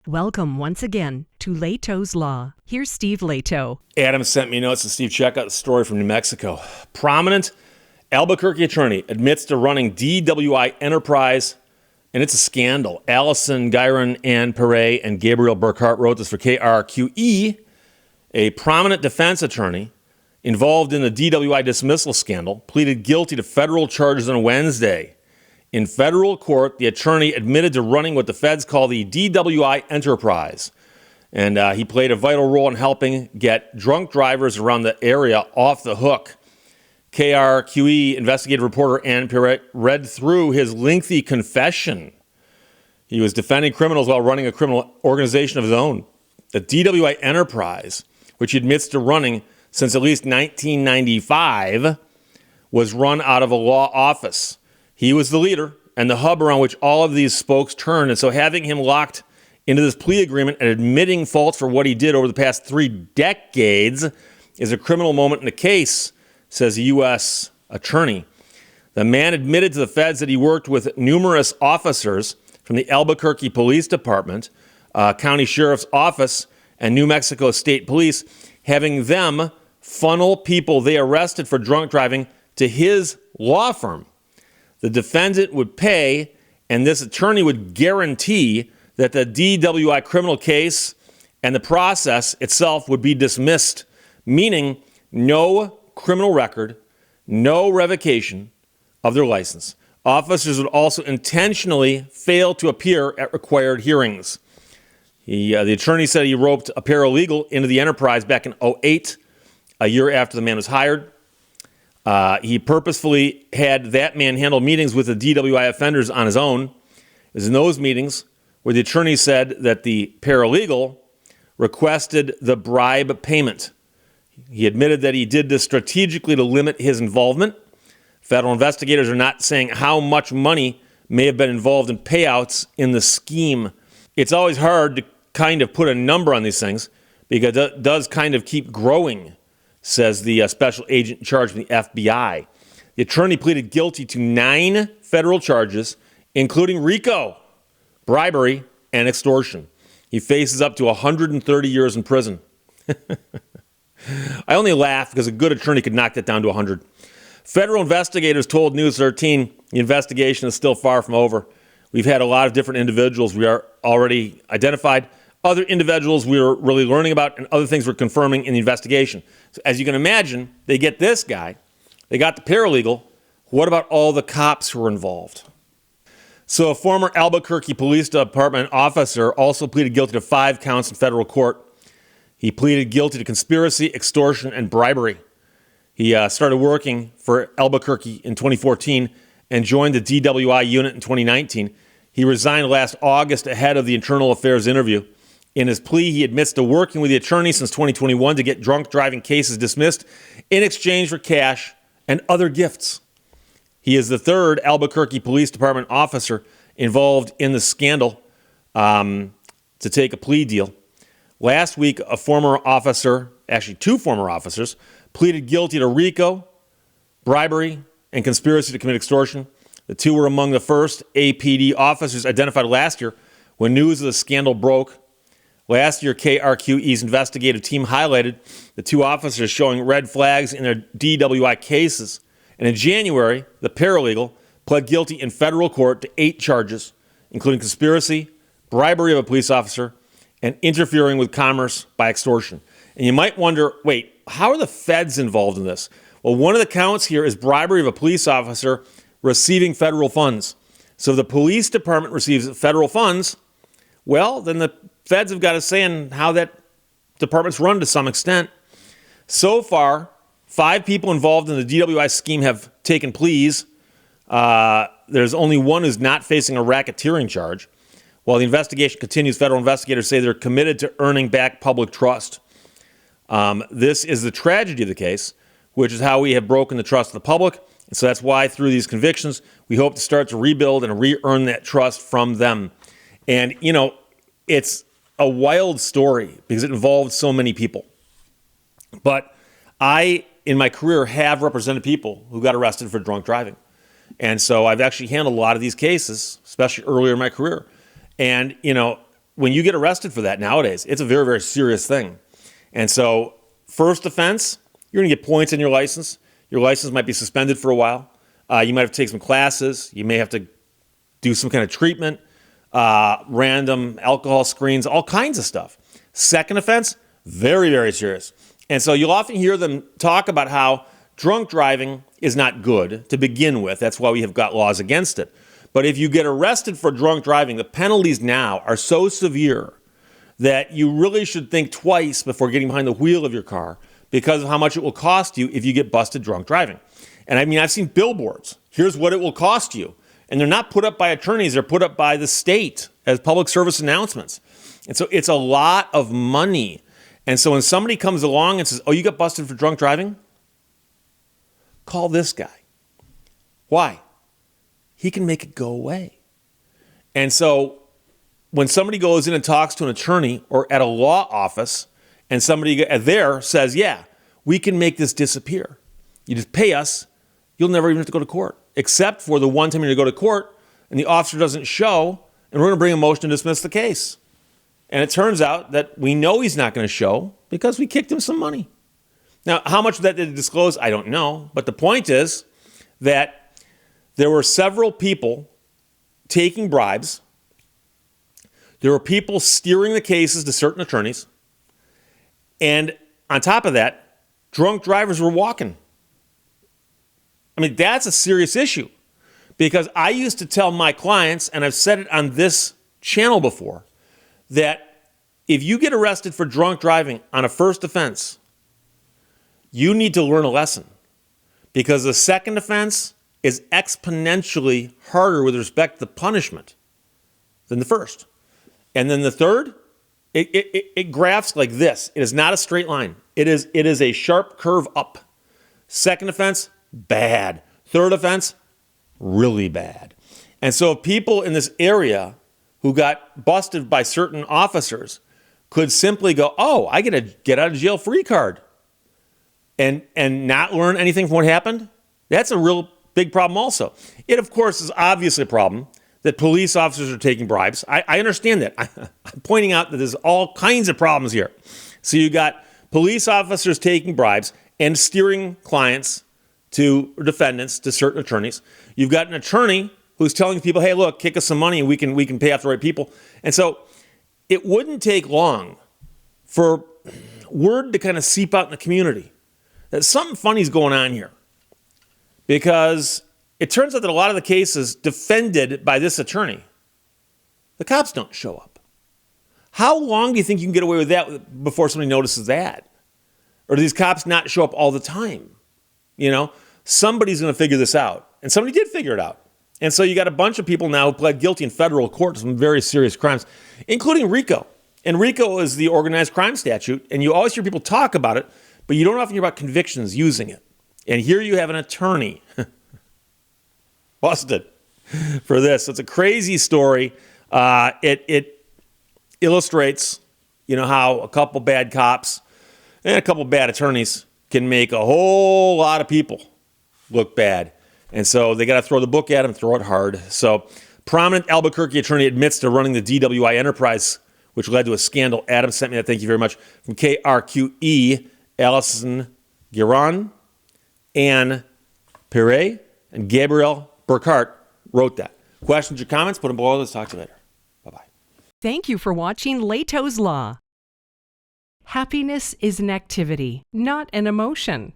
Welcome once again to Lehto's Law. Here's Steve Lehto. Adam sent me notes, and Steve, check out the story from New Mexico. Prominent Albuquerque attorney admits to running DUI enterprise, and it's a scandal. Allison Gyron, Ann Perret, and Gabriel Burkhart wrote this for KRQE. A prominent defense attorney involved in the DUI dismissal scandal pleaded guilty to federal charges on Wednesday. In federal court, the attorney admitted to running what the feds call the DUI enterprise. And he played a vital role in helping get drunk drivers around the area off the hook. KRQE investigative reporter Ann Perret read through his lengthy confession. He was defending criminals while running a criminal organization of his own. The DUI enterprise, which he admits to running since at least 1995, was run out of a law office. He was the leader and the hub around which all of these spokes turned. And so having him locked into this plea agreement and admitting faults for what he did over the past 3 decades is a criminal moment in the case, says a U.S. attorney. The man admitted to the feds that he worked with numerous officers from the Albuquerque Police Department, County Sheriff's Office, and New Mexico State Police, having them funnel people they arrested for drunk driving to his law firm. The defendant would pay, and this attorney would guarantee that the DUI criminal case and the process itself would be dismissed, meaning no criminal record, no revocation of their license. Officers would also intentionally fail to appear at required hearings. The attorney said he roped a paralegal into the enterprise back in 2008, a year after the man was hired. He purposefully had that man handle meetings with the DUI offenders on his own. It was in those meetings where the attorney said that the paralegal requested the bribe payment. He admitted that he did this strategically to limit his involvement. Federal investigators are not saying how much money may have been involved in payouts in the scheme. It's always hard to kind of put a number on these things because it does kind of keep growing, says the special agent in charge from the FBI. The attorney pleaded guilty to 9 federal charges, including RICO, bribery, and extortion. He faces up to 130 years in prison. I only laugh because a good attorney could knock that down to 100. Federal investigators told News 13 the investigation is still far from over. We've had a lot of different individuals we are already identified, other individuals we are really learning about, and other things we're confirming in the investigation. So as you can imagine, they get this guy, they got the paralegal. What about all the cops who were involved? So a former Albuquerque Police Department officer also pleaded guilty to 5 counts in federal court. He pleaded guilty to conspiracy, extortion, and bribery. He started working for Albuquerque in 2014 and joined the DWI unit in 2019. He resigned last August ahead of the internal affairs interview. In his plea, he admits to working with the attorney since 2021 to get drunk driving cases dismissed in exchange for cash and other gifts. He is the 3rd Albuquerque Police Department officer involved in the scandal to take a plea deal. Last week, a former officer, actually 2 former officers, pleaded guilty to RICO, bribery, and conspiracy to commit extortion. The 2 were among the first APD officers identified last year when news of the scandal broke. Last year, KRQE's investigative team highlighted the 2 officers showing red flags in their DWI cases. And in January, the paralegal pled guilty in federal court to 8 charges, including conspiracy, bribery of a police officer, and interfering with commerce by extortion. And you might wonder, wait, how are the feds involved in this? Well, one of the counts here is bribery of a police officer receiving federal funds. So if the police department receives federal funds, well, then the feds have got a say in how that department's run to some extent. So far, 5 people involved in the DWI scheme have taken pleas. There's only 1 who's not facing a racketeering charge. While the investigation continues, federal investigators say they're committed to earning back public trust. This is the tragedy of the case, which is how we have broken the trust of the public. And so that's why through these convictions, we hope to start to rebuild and re-earn that trust from them. And, you know, it's a wild story because it involved so many people. But I, in my career, have represented people who got arrested for drunk driving. And so I've actually handled a lot of these cases, especially earlier in my career. And, you know, when you get arrested for that nowadays, it's a very, very serious thing. And so first offense, you're going to get points on your license. Your license might be suspended for a while. You might have to take some classes. You may have to do some kind of treatment, random alcohol screens, all kinds of stuff. Second offense, very, very serious. And so you'll often hear them talk about how drunk driving is not good to begin with. That's why we have got laws against it. But if you get arrested for drunk driving, the penalties now are so severe that you really should think twice before getting behind the wheel of your car because of how much it will cost you if you get busted drunk driving. And I mean, I've seen billboards. Here's what it will cost you. And they're not put up by attorneys. They're put up by the state as public service announcements. And so it's a lot of money. And so when somebody comes along and says, oh, you got busted for drunk driving? Call this guy. Why? He can make it go away. And so when somebody goes in and talks to an attorney or at a law office and somebody there says, yeah, we can make this disappear. You just pay us. You'll never even have to go to court, except for the one time you're going to go to court and the officer doesn't show, and we're going to bring a motion to dismiss the case. And it turns out that we know he's not going to show because we kicked him some money. Now, how much of that did he disclose? I don't know. But the point is that there were several people taking bribes. There were people steering the cases to certain attorneys. And on top of that, drunk drivers were walking. I mean, that's a serious issue because I used to tell my clients, and I've said it on this channel before, that if you get arrested for drunk driving on a first offense, you need to learn a lesson because the second offense is exponentially harder with respect to punishment than the first. And then the third, it graphs like this. It is not a straight line. It is a sharp curve up. Second offense, bad. Third offense, really bad. And so people in this area who got busted by certain officers could simply go, oh, I get a get out of jail free card and not learn anything from what happened. That's a real big problem also. It, of course, is obviously a problem that police officers are taking bribes. I understand that. I'm pointing out that there's all kinds of problems here. So you got police officers taking bribes and steering clients to defendants, to certain attorneys. You've got an attorney who's telling people, hey, look, kick us some money and we can pay off the right people. And so it wouldn't take long for word to kind of seep out in the community that something funny's going on here. Because it turns out that a lot of the cases defended by this attorney, the cops don't show up. How long do you think you can get away with that before somebody notices that? Or do these cops not show up all the time? You know, somebody's going to figure this out. And somebody did figure it out. And so you got a bunch of people now who pled guilty in federal court to some very serious crimes, including RICO. And RICO is the organized crime statute. And you always hear people talk about it, but you don't often hear about convictions using it. And here you have an attorney busted for this. It's a crazy story. It illustrates, how a couple bad cops and a couple bad attorneys can make a whole lot of people look bad. And so they got to throw the book at him, throw it hard. So prominent Albuquerque attorney admits to running the DUI enterprise, which led to a scandal. Adam sent me that. Thank you very much. From KRQE, Allison Giron, Ann Perret, and Gabrielle Burkhart wrote that. Questions or comments? Put them below. Let's talk to you later. Bye-bye. Thank you for watching Lehto's Law. Happiness is an activity, not an emotion.